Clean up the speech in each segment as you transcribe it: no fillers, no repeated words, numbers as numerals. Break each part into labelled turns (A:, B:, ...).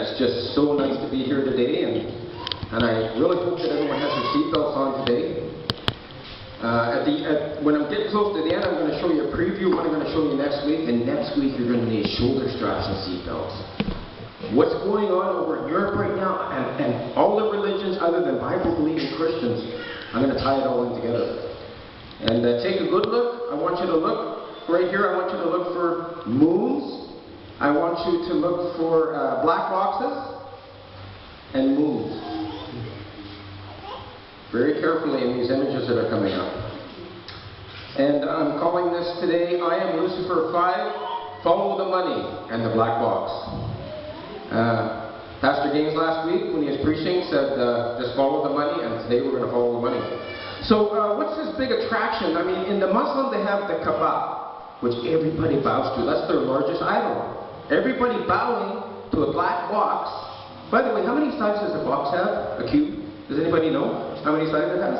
A: It's just so nice to be here today, and I really hope that everyone has their seatbelts on today. When I'm getting close to the end, I'm going to show you a preview of what I'm going to show you next week, and next week you're going to need shoulder straps and seatbelts. What's going on over in Europe right now, and all the religions other than Bible-believing Christians, I'm going to tie it all in together. And take a good look. I want you to look right here. I want you to look for moons. I want you to look for black boxes and moons. Very carefully in these images that are coming up. And I'm calling this today, I Am Lucifer 5, Follow the Money and the Black Box. Pastor Gaines last week, when he was preaching, said just follow the money, and today we're going to follow the money. So what's this big attraction? I mean, in the Muslim they have the Kaaba, which everybody bows to. That's their largest idol. Everybody bowing to a black box. By the way, how many sides does a box have? A cube? Does anybody know how many sides it has?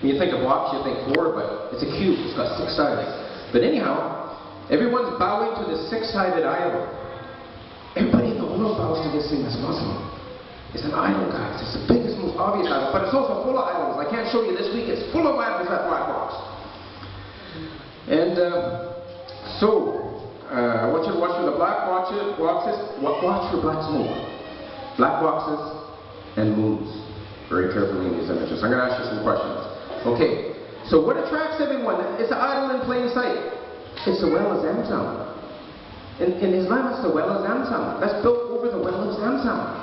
A: When you think of box, you think 4, but it's a cube. It's got 6 sides. But anyhow, everyone's bowing to the 6-sided idol. Everybody in the world bows to this thing that's Muslim. It's an idol, guys. It's the biggest, most obvious idol. But it's also full of idols. I can't show you this week. It's full of idols, that black box. And I want you to watch for the black boxes. Watch for black smoke. Black boxes and moons. Very carefully in these images. I'm going to ask you some questions. Okay. So what attracts everyone? It's an idol in plain sight. It's the well of Zamzam. In Islam, it's the well of Zamzam. That's built over the well of Zamzam.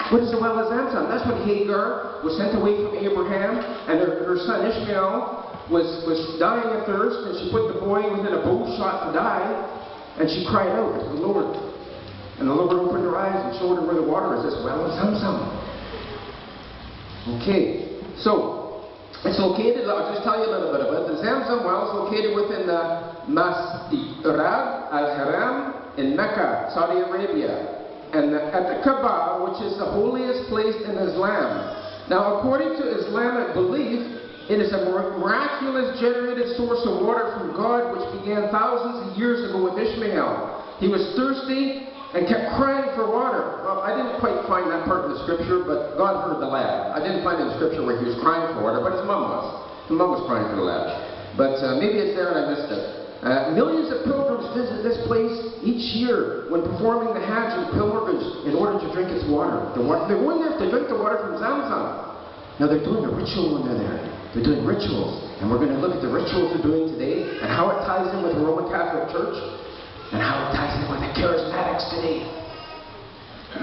A: What is the well of Zamzam? That's when Hagar was sent away from Abraham, and her son Ishmael was dying of thirst, and she put the boy within a bow shot to die, and she cried out to the Lord. And the Lord opened her eyes and showed her where the water is. This well of Zamzam. Okay, so it's located, I'll just tell you a little bit about it. The Zamzam well is located within the Masjid al-Haram in Mecca, Saudi Arabia. And at the Kaaba, which is the holiest place in Islam. Now, according to Islamic belief, it is a miraculous generated source of water from God, which began thousands of years ago with Ishmael. He was thirsty and kept crying for water. Well, I didn't quite find that part in the scripture, but God heard the lad. I didn't find in the scripture where he was crying for water, but his mom was. His mom was crying for the lad. But maybe it's there and I missed it. Millions of pilgrims visit this place each year when performing the Hajj and pilgrimage in order to drink its water. They're going there to drink the water from Zamzam. Now they're doing a ritual when they're there. They're doing rituals. And we're going to look at the rituals they're doing today and how it ties in with the Roman Catholic Church and how it ties in with the Charismatics today.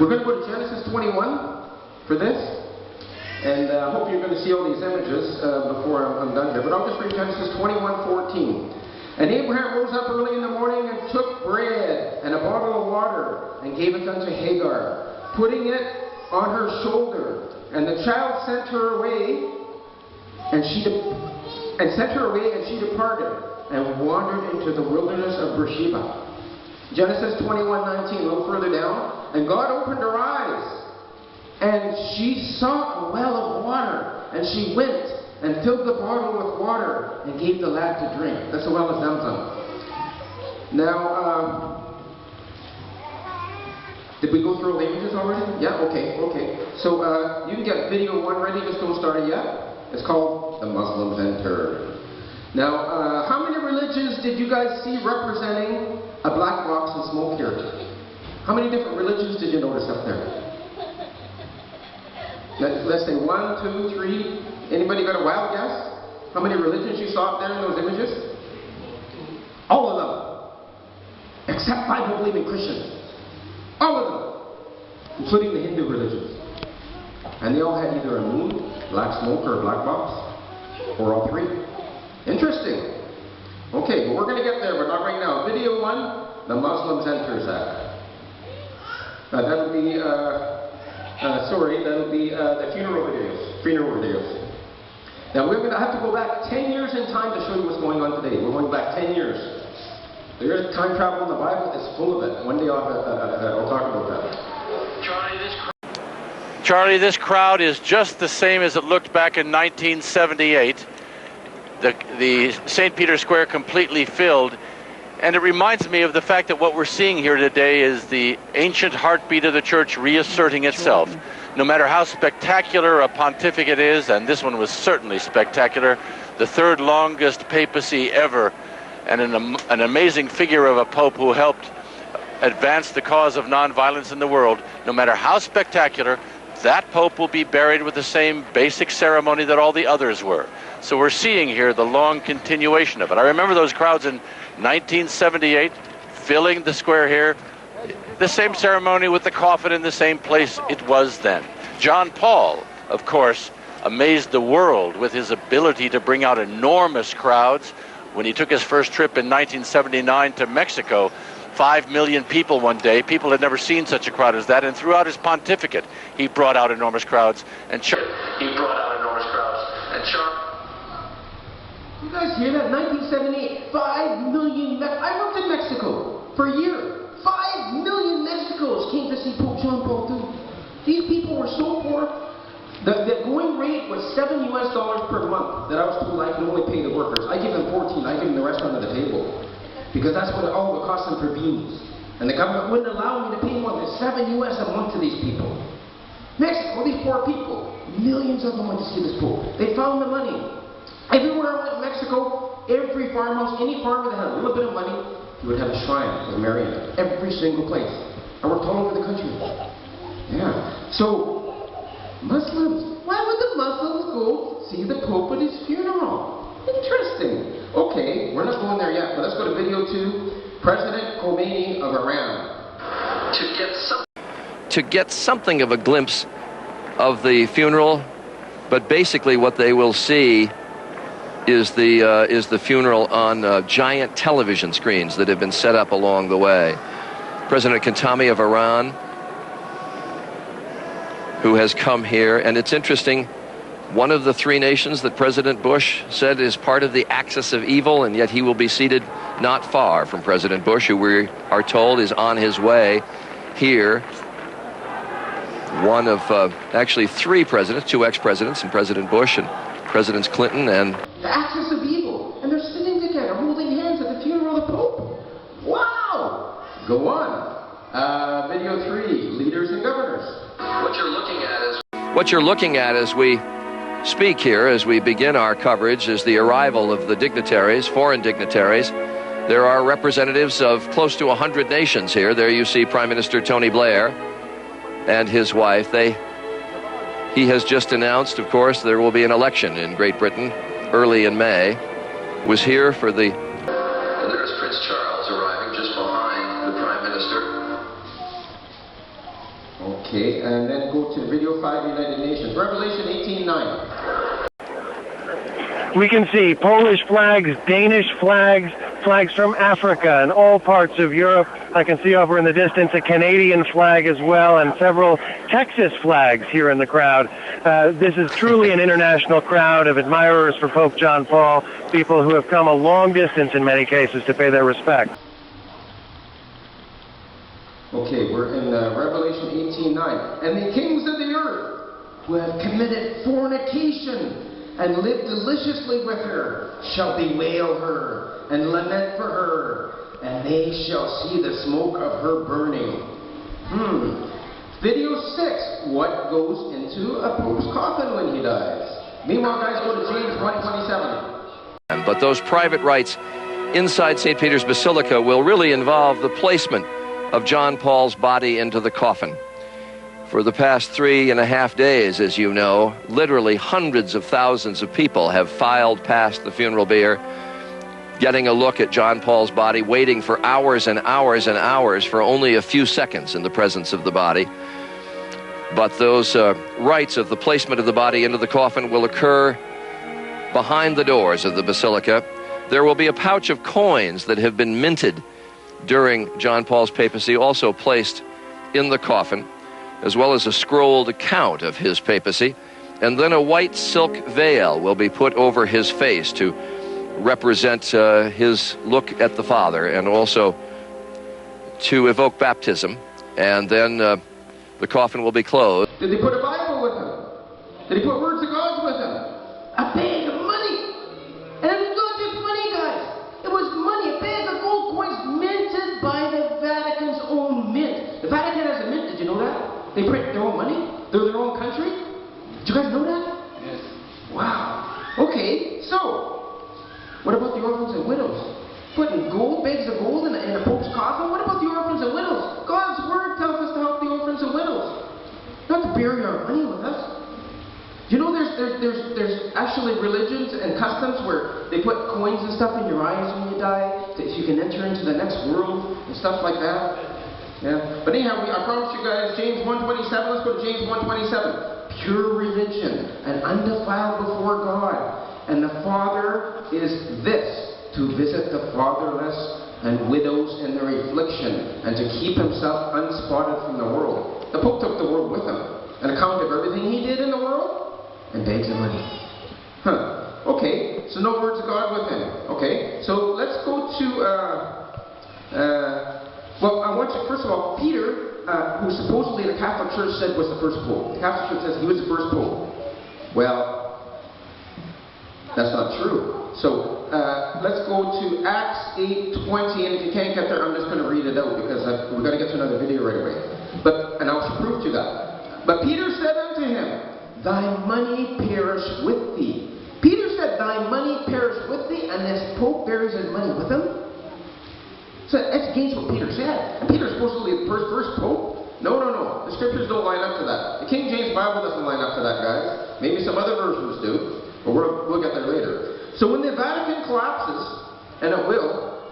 A: We're going to go to Genesis 21 for this. And I hope you're going to see all these images before I'm done here. But I'll just read Genesis 21:14. And Abraham rose up early in the morning and took bread and a bottle of water and gave it unto Hagar, putting it on her shoulder. And the child sent her away, and she departed and wandered into the wilderness of Beersheba. Genesis 21:19, a little further down. And God opened her eyes, and she saw a well of water, and she went and filled the bottle with water and gave the lad to drink. That's the well of Zamzam. Now, did we go through all the images already? Yeah, okay. So you can get video 1 ready, just don't start it yet. It's called The Muslims Enter. Now, how many religions did you guys see representing a black box and smoke here? How many different religions did you notice up there? Let's say 1, 2, 3. Anybody got a wild guess? How many religions you saw up there in those images? All of them. Except Bible-believing Christians. All of them. Including the Hindu religions. And they all had either a moon, black smoke, or a black box. Or all 3. Interesting. Okay, but we're going to get there, but not right now. Video 1, the Muslims Enters Act. That'll be, that'll be the funeral videos. Now we're going to have to go back 10 years in time to show you what's going on today. We're going back 10 years. There's time travel in the Bible. It's full of it. One day I'll talk about that.
B: Charlie, this crowd is just the same as it looked back in 1978. The St. Peter's Square completely filled. And it reminds me of the fact that what we're seeing here today is the ancient heartbeat of the church reasserting itself. No matter how spectacular a pontificate is, and this one was certainly spectacular, the third longest papacy ever, and an amazing figure of a pope who helped advance the cause of nonviolence in the world. No matter how spectacular, that pope will be buried with the same basic ceremony that all the others were. So we're seeing here the long continuation of it. I remember those crowds in 1978 filling the square here. The same ceremony with the coffin in the same place it was then. John Paul, of course, amazed the world with his ability to bring out enormous crowds. When he took his first trip in 1979 to Mexico, 5 million people one day. People had never seen such a crowd as that. And throughout his pontificate, he brought out enormous crowds. You
A: guys hear that? 1978, 5 million. I worked in Mexico for a year. 5 million Mexicans came to see Pope John Paul II. These people were so poor. The going rate was $7 per month that I was told I could only pay the workers. I give them 14. I give them the rest under the table. Because that's what all the cost them per beans. And the government wouldn't allow me to pay more than $7 a month to these people. Mexico, these poor people, millions of them went to see this Pope. They found the money. Everywhere I went in Mexico, every farmhouse, any farmer that had a little bit of money, he would have a shrine of Marian. Every single place. I worked all over the country. Yeah. So, Muslims, why would the Muslims go see the Pope at his funeral? Interesting. Okay, we're not going there yet, but let's go to video 2. President Khomeini of Iran.
C: To get something of a glimpse of the funeral, but basically what they will see is the funeral on giant television screens that have been set up along the way. President Khatami of Iran, who has come here, and it's interesting, one of the 3 nations that President Bush said is part of the axis of evil, and yet he will be seated not far from President Bush, who we are told is on his way here. One of actually 3 presidents, 2 ex-presidents, and President Bush and Presidents Clinton and...
A: The axis of evil, and they're sitting together holding hands at the funeral of the Pope. Wow! Go on. Video 3, leaders and governors. What
C: you're looking at as we speak here, as we begin our coverage, is the arrival of the dignitaries, foreign dignitaries. There are representatives of close to 100 nations here. There you see Prime Minister Tony Blair and his wife. He has just announced, of course, there will be an election in Great Britain early in May. Was here for the...
A: And there's Prince Charles arriving just behind the Prime Minister. Okay, and then go to video 5, United Nations. Revelation 18:9.
D: We can see Polish flags, Danish flags, flags from Africa and all parts of Europe. I can see over in the distance a Canadian flag as well, and several Texas flags here in the crowd. This is truly an international crowd of admirers for Pope John Paul, people who have come a long distance in many cases to pay their respect.
A: Okay, we're in Revelation 18:9. And the kings of the earth who have committed fornication and lived deliciously with her shall bewail her and lament for her, and they shall see the smoke of her burning. Video 6, what goes into a pope's coffin when he dies? Meanwhile, guys, go to James 1:27.
C: But those private rites inside St. Peter's Basilica will really involve the placement of John Paul's body into the coffin. For the past 3.5 days, as you know, literally hundreds of thousands of people have filed past the funeral bier, getting a look at John Paul's body, waiting for hours and hours and hours for only a few seconds in the presence of the body. But those rites of the placement of the body into the coffin will occur behind the doors of the basilica. There will be a pouch of coins that have been minted during John Paul's papacy, also placed in the coffin, as well as a scrolled account of his papacy. And then a white silk veil will be put over his face to represent his look at the Father, and also to evoke baptism. And then the coffin will be closed.
A: Did they put a Bible with him? Did he put words of God with him? A bag of money! And it was not just money, guys. It was money, a bag of gold coins Did you guys know that?
E: Yes.
A: Wow. Okay, so, what about the orphans and widows? Putting bags of gold in a Pope's coffin? What about the orphans and widows? God's Word tells us to help the orphans and widows. Not to bury our money with us. You know, there's actually religions and customs where they put coins and stuff in your eyes when you die, so you can enter into the next world and stuff like that. Yeah. But anyhow, I promise you guys, James 1:27. Let's go to James 1:27. Pure religion and undefiled before God, and the Father is this: to visit the fatherless and widows in their affliction, and to keep himself unspotted from the world. The Pope took the world with him, an account of everything he did in the world. And bags of money. Okay, so no words of God with him. Okay, so let's go to, well, I want you, first of all, Peter, who supposedly the Catholic Church said was the first Pope. The Catholic Church says he was the first Pope. Well, that's not true. So, let's go to Acts 8:20, and if you can't get there, I'm just going to read it out, because we've got to get to another video right away. And I'll prove to you that. But Peter said unto him, Thy money perish with thee. Peter said, Thy money perish with thee, and this Pope buries his money with him? So that's against what Peter said. And Peter's supposedly the first Pope? No. The scriptures don't line up to that. The King James Bible doesn't line up to that, guys. Maybe some other versions do, but we'll get there later. So when the Vatican collapses, and it will,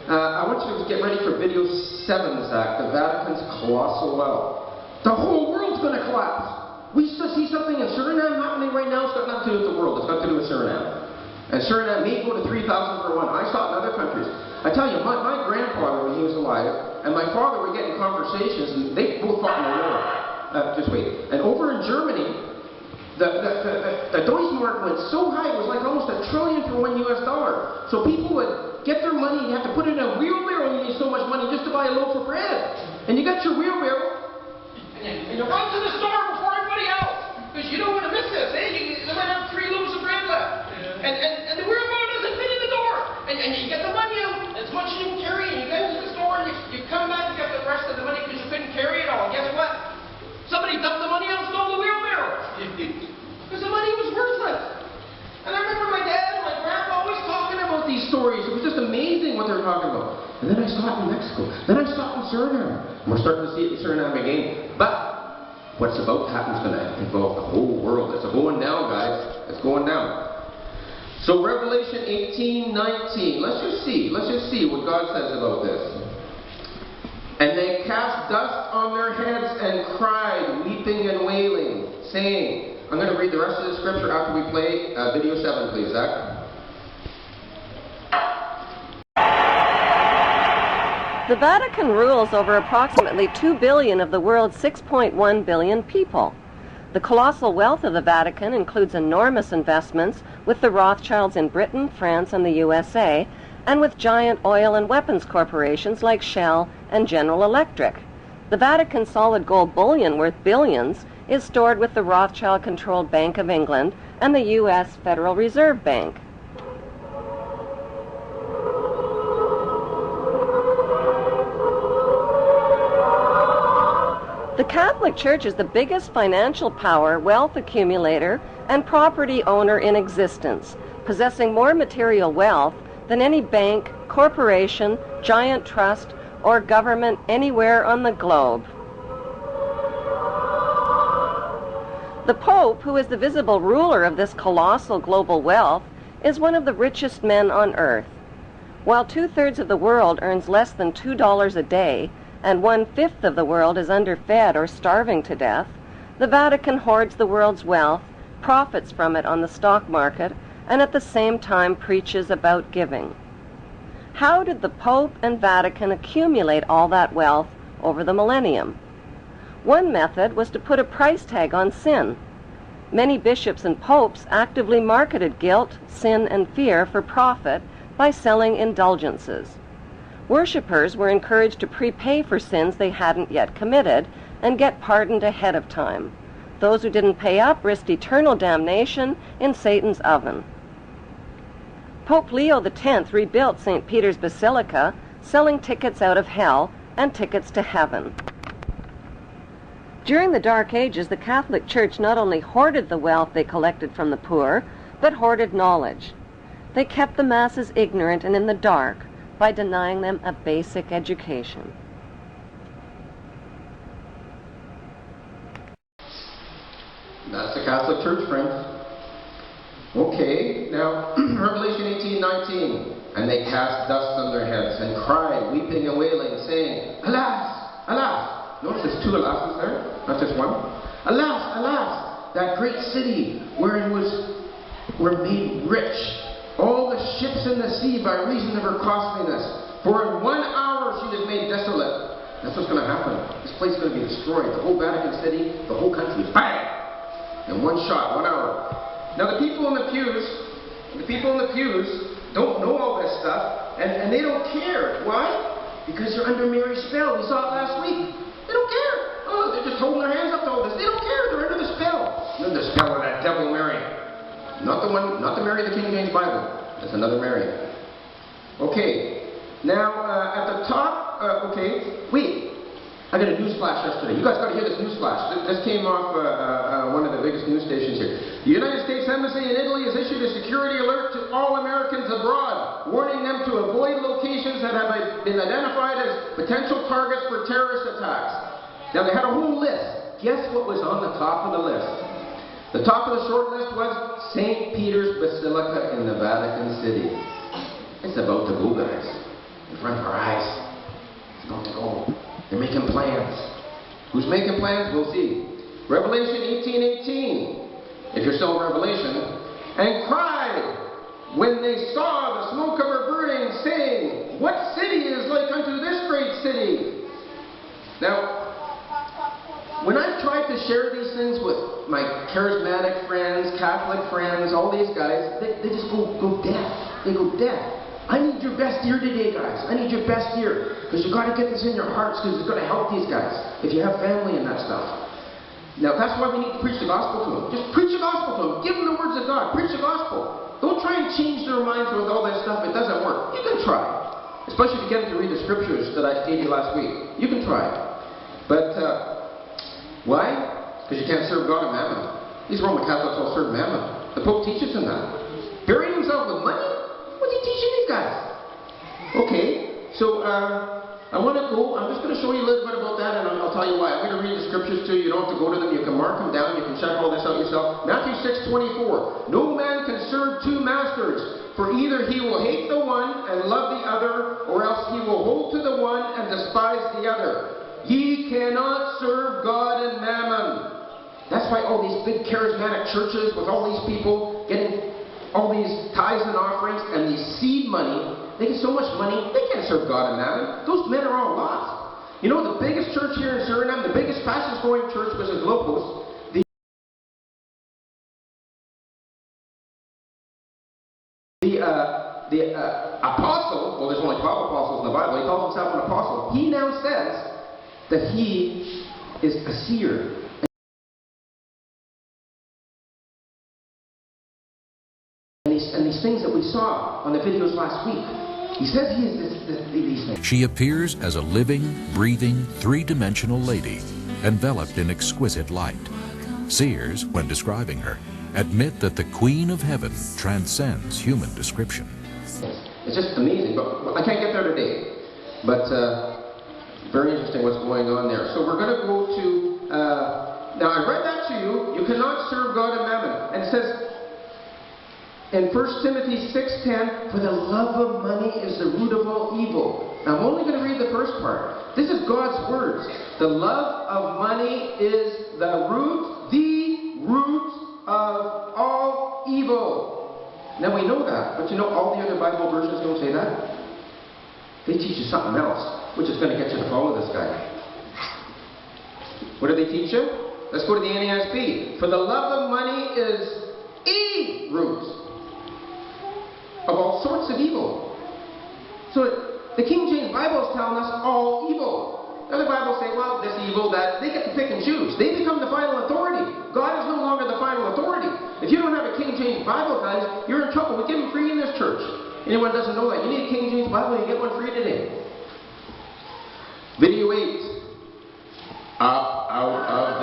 A: I want you to get ready for video 7, Zach, the Vatican's colossal wealth. The whole world's going to collapse. We still see something in Suriname happening right now. It's got nothing to do with the world. It's got to do with Suriname. And Suriname may go to 3,000 for one. I saw it in other countries. I tell you, my grandfather, when he was alive, and my father were getting conversations, and they both fought in the war. Just wait. And over in Germany, the Deutschmark went so high, it was like almost $1 trillion for $1 US. So people would get their money and have to put it in a wheelbarrow, and you need so much money just to buy a loaf of bread. And you got your wheelbarrow, and you run to the store before everybody else, because you don't want to miss this, eh? You might have 3 loaves of bread left. And the wheelbarrow doesn't fit in the door. And you get the money out, as much as you can carry, and you go to the store, and you come back and get the rest of the money because you couldn't carry it all. Guess what? Somebody dumped the money out and stole the wheelbarrow. Because the money was worthless. And I remember my dad and my grandpa always talking about these stories. It was just amazing what they were talking about. And then I saw it in Mexico. Then I saw it in Suriname. And we're starting to see it in Suriname again. But what's about to happen is going to involve the whole world. It's going down, guys. It's going down. So Revelation 18:19. Let's just see what God says about this. And they cast dust on their heads and cried, weeping and wailing, saying, I'm going to read the rest of the scripture after we play video 7, please, Zach.
F: The Vatican rules over approximately 2 billion of the world's 6.1 billion people. The colossal wealth of the Vatican includes enormous investments with the Rothschilds in Britain, France, and the USA, and with giant oil and weapons corporations like Shell and General Electric. The Vatican solid gold bullion worth billions is stored with the Rothschild-controlled Bank of England and the U.S. Federal Reserve Bank. The Catholic Church is the biggest financial power, wealth accumulator, and property owner in existence, possessing more material wealth than any bank, corporation, giant trust, or government anywhere on the globe. The Pope, who is the visible ruler of this colossal global wealth, is one of the richest men on earth. While 2/3 of the world earns less than $2 a day, and 1/5 of the world is underfed or starving to death, the Vatican hoards the world's wealth, profits from it on the stock market, and at the same time preaches about giving. How did the Pope and Vatican accumulate all that wealth over the millennium? One method was to put a price tag on sin. Many bishops and popes actively marketed guilt, sin, and fear for profit by selling indulgences. Worshippers were encouraged to prepay for sins they hadn't yet committed and get pardoned ahead of time. Those who didn't pay up risked eternal damnation in Satan's oven. Pope Leo X rebuilt St. Peter's Basilica, selling tickets out of hell and tickets to heaven. During the Dark Ages, the Catholic Church not only hoarded the wealth they collected from the poor, but hoarded knowledge. They kept the masses ignorant and in the dark by denying them a basic education.
A: That's the Catholic Church, friends. Okay, now, Revelation 18:19. And they cast dust on their heads and cried, weeping and wailing, saying, Alas, alas. Notice there's two alases there, not just one. Alas, alas, that great city wherein were made rich all the ships in the sea by reason of her costliness. For in 1 hour she is made desolate. That's what's going to happen. This place is going to be destroyed. The whole Vatican City, the whole country, bang! In one shot, 1 hour. Now the people in the pews don't know all this stuff, and they don't care. Why? Because they're under Mary's spell. We saw it last week. They don't care. Oh, they're just holding their hands up to all this. They don't care. They're under the spell. They're under the spell of that devil Mary. Not the Mary of the King James Bible. That's another Mary. Okay. Now, at the top, wait. I got a news flash yesterday. You guys got to hear this news flash. This came off one of the biggest news stations here. The United States Embassy in Italy has issued a security alert to all Americans abroad, warning them to avoid locations that have been identified as potential targets for terrorist attacks. Now, they had a whole list. Guess what was on the top of the list? The top of the short list was St. Peter's Basilica in the Vatican City. It's about to go, guys. In front of our eyes. It's about to go. They're making plans. Who's making plans? We'll see. Revelation 18:18. If you're still in Revelation. And cried when they saw the smoke of her burning, saying, What city is like unto this great city? Now, when I've tried to share these things with my charismatic friends, Catholic friends, all these guys, they just go deaf. They go deaf. I need your best ear today, guys. I need your best ear. Because you've got to get this in your hearts, because it's going to help these guys. If you have family and that stuff. Now, that's why we need to preach the gospel to them. Just preach the gospel to them. Give them the words of God. Preach the gospel. Don't try and change their minds with all that stuff. It doesn't work. You can try. Especially if you get them to read the scriptures that I gave you last week. You can try. But, why? Because you can't serve God and mammon. These Roman Catholics all serve mammon. The Pope teaches them that. Burying himself with money? What's he teaching these guys? Okay, so I want to go. I'm just going to show you a little bit about that, and I'll tell you why. I'm going to read the scriptures to you. You don't have to go to them. You can mark them down. You can check all this out yourself. Matthew 6:24. No man can serve two masters, for either he will hate the one and love the other, or else he will hold to the one and despise the other. Ye cannot serve God and mammon. That's why all these big charismatic churches with all these people getting all these tithes and offerings and these seed money, they get so much money, they can't serve God and mammon. Those men are all lost. You know, the biggest church here in Suriname, the biggest, fastest growing church was in Lopos. The apostle, well, there's only 12 apostles in the Bible, he calls himself an apostle. He now says that he is a seer. And these things that we saw on the videos last week, he says he is these things.
E: She appears as a living, breathing, three-dimensional lady, enveloped in exquisite light. Seers, when describing her, admit that the Queen of Heaven transcends human description.
A: It's just amazing, but I can't get there today. But very interesting what's going on there. So we're going to go to, now I read that to you, you cannot serve God and mammon. And it says, in 1 Timothy 6:10, for the love of money is the root of all evil. Now I'm only going to read the first part. This is God's words. The love of money is the root of all evil. Now we know that, but you know all the other Bible versions don't say that. They teach you something else, which is going to get you to follow this guy. What do they teach you? Let's go to the NASB. For the love of money is a root of all sorts of evil. So the King James Bible is telling us all evil. The other Bibles say, well, this evil, that, they get to pick and choose. They become the final authority. God is no longer the final authority. If you don't have a King James Bible, guys, you're in trouble. We give them free in this church. Anyone doesn't know that, you need a King James Bible, you get one free today. Video 8. Up out of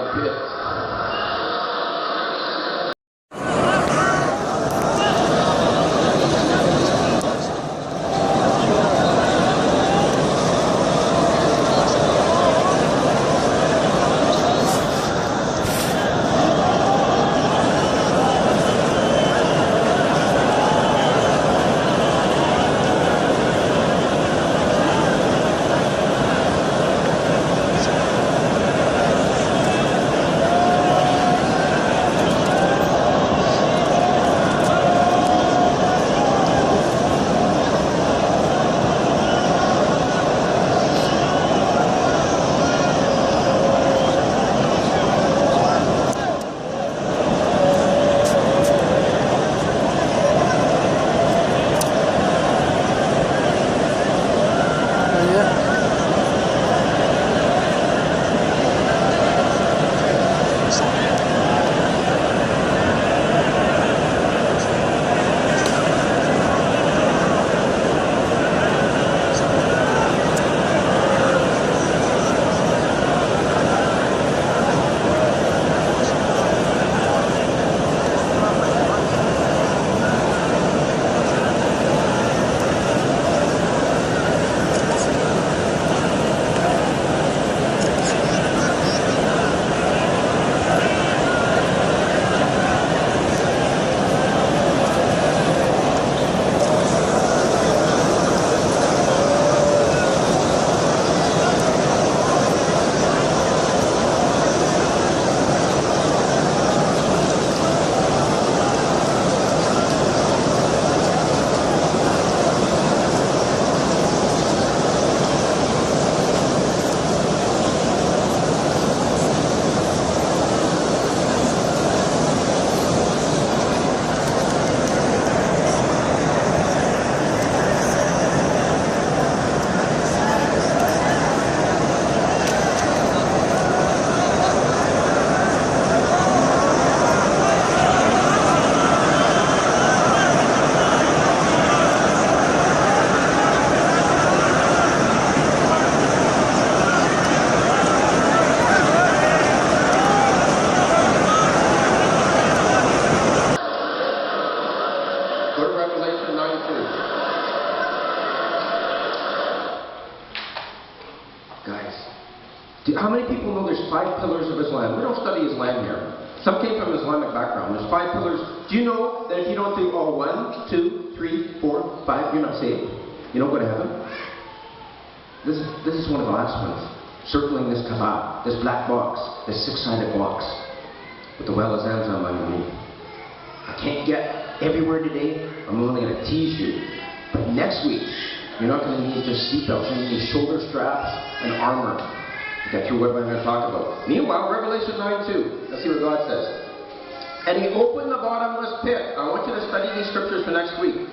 A: How many people know there's 5 pillars of Islam? We don't study Islam here. Some came from an Islamic background. There's 5 pillars. Do you know that if you don't do all 1, 2, 3, 4, 5, you're not saved? You don't go to heaven? This is one of the last ones. Circling this Kaaba, this black box, this 6-sided box, with the well of Zamzam underneath. I can't get everywhere today. I'm only going to tease you. But next week, you're not going to need just seatbelts. You're going to need shoulder straps and armor. Get through what I'm going to talk about. Meanwhile, Revelation 9:2. Let's see what God says. And he opened the bottomless pit. I want you to study these scriptures for next week.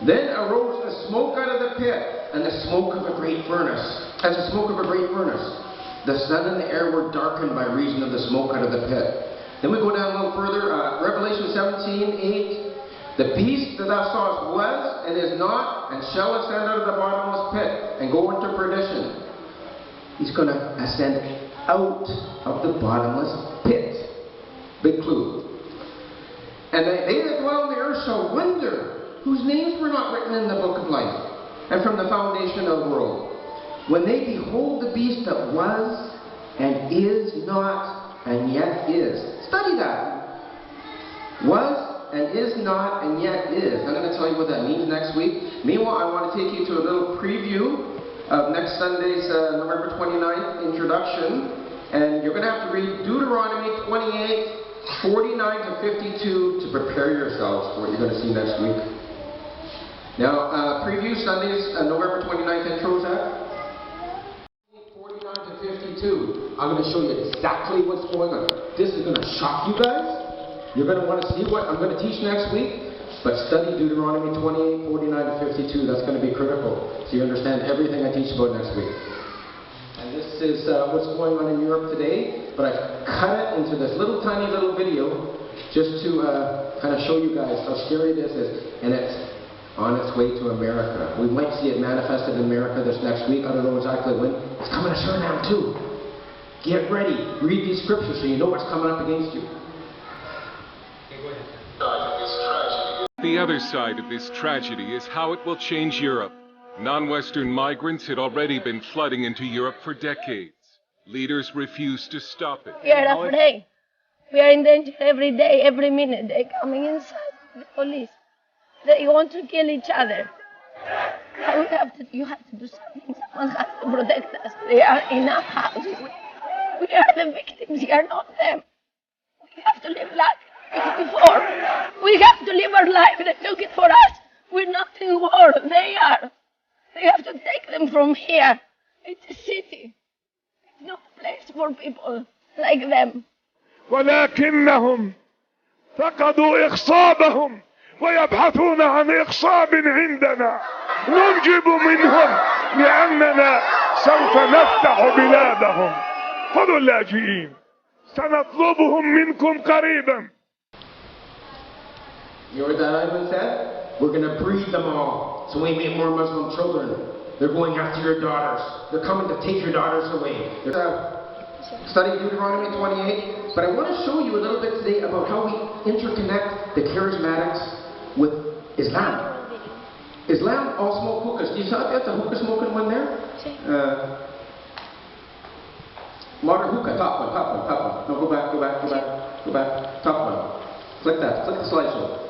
A: Then arose the smoke out of the pit, and the smoke of a great furnace. As the smoke of a great furnace. The sun and the air were darkened by reason of the smoke out of the pit. Then we go down a little further. Revelation 17:8. The beast that thou sawest was, and is not, and shall ascend out of the bottomless pit, and go into perdition. He's going to ascend out of the bottomless pit. Big clue. And they that dwell on the earth shall wonder, whose names were not written in the book of life, and from the foundation of the world, when they behold the beast that was, and is not, and yet is. Study that. Was, and is not, and yet is. I'm going to tell you what that means next week. Meanwhile, I want to take you to a little preview of next Sunday's November 29th introduction. And you're going to have to read Deuteronomy 28, 49 to 52 to prepare yourselves for what you're going to see next week. Now, preview Sunday's November 29th intro, Zach. 49 to 52. I'm going to show you exactly what's going on. This is going to shock you guys. You're going to want to see what I'm going to teach next week. But study Deuteronomy 28, 49 to 52. That's going to be critical. So you understand everything I teach about next week. And this is what's going on in Europe today. But I've cut it into this little tiny little video just to kind of show you guys how scary this is. And it's on its way to America. We might see it manifested in America this next week. I don't know exactly when. It's coming to Suriname too. Get ready. Read these scriptures so you know what's coming up against you.
G: The other side of this tragedy is how it will change Europe. Non-Western migrants had already been flooding into Europe for decades. Leaders refused to stop it.
H: We are afraid. We are in danger every day, every minute. They're coming inside, the police. They want to kill each other. You have to do something. Someone has to protect us. They are in our houses. We are the victims. We are not them. We have to live like before. We have to live our life. They took it for us. We're not in war. They are. They have to take them from here. It's a city. It's not a place for people like them.
I: ولكنهم فقدوا إخصابهم ويبحثون عن إخصاب عندنا ننجب منهم لأننا سوف نفتح بلادهم. خذوا اللاجئين سنطلبهم منكم قريبا.
A: You know what that Ivan said? We're going to breed them all. So we make more Muslim children. They're going after your daughters. They're coming to take your daughters away. Studying Deuteronomy 28. But I want to show you a little bit today about how we interconnect the charismatics with Islam. Islam all smoke hookahs. Do you saw that? The hookah smoking one there? Modern hookah, top one. No, go back. Top one. Click that. Click the slideshow.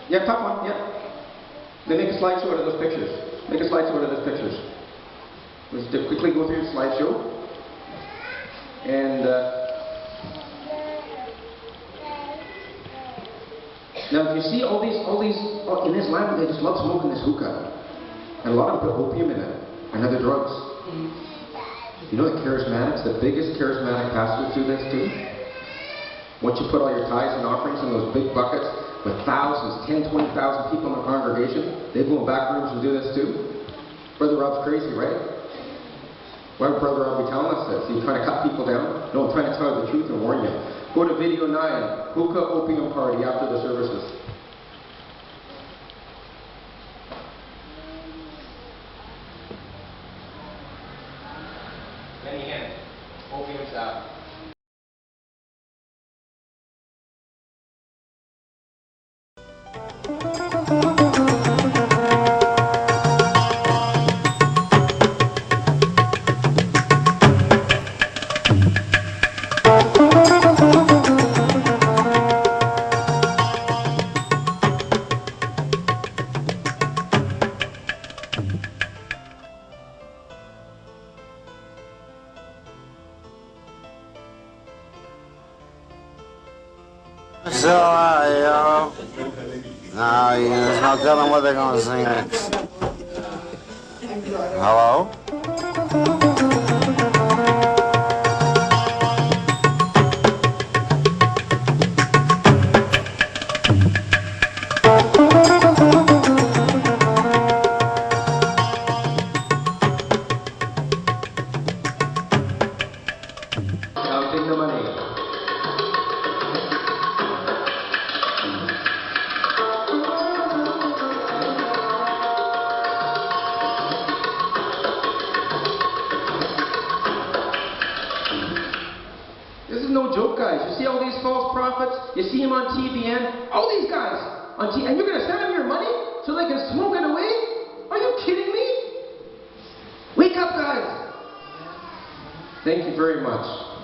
A: Yeah, top one, yeah. Then make a slideshow out of those pictures. Let's just quickly go through the slideshow. And now if you see all these in Islam, they just love smoking this hookah. And a lot of them put opium in it and other drugs. You know the charismatics, the biggest charismatic pastors do this too? Once you put all your tithes and offerings in those big buckets with thousands, 10, 20,000 people in the congregation, they go in back rooms and do this too? Brother Rob's crazy, right? Why would Brother Rob be telling us this? He's trying to cut people down? No, I'm trying to tell you the truth and warn you. Go to video 9, hookah opium party after the services. Many hands. Opium's out.
J: yo. Now, there's no telling what they're going to sing next. Hello?
A: Counting the money. This is no joke, guys. You see all these false prophets? You see them on TBN? All these guys on TV, and you're going to send them your money so they can smoke it away? Are you kidding me? Wake up, guys. Thank you very much.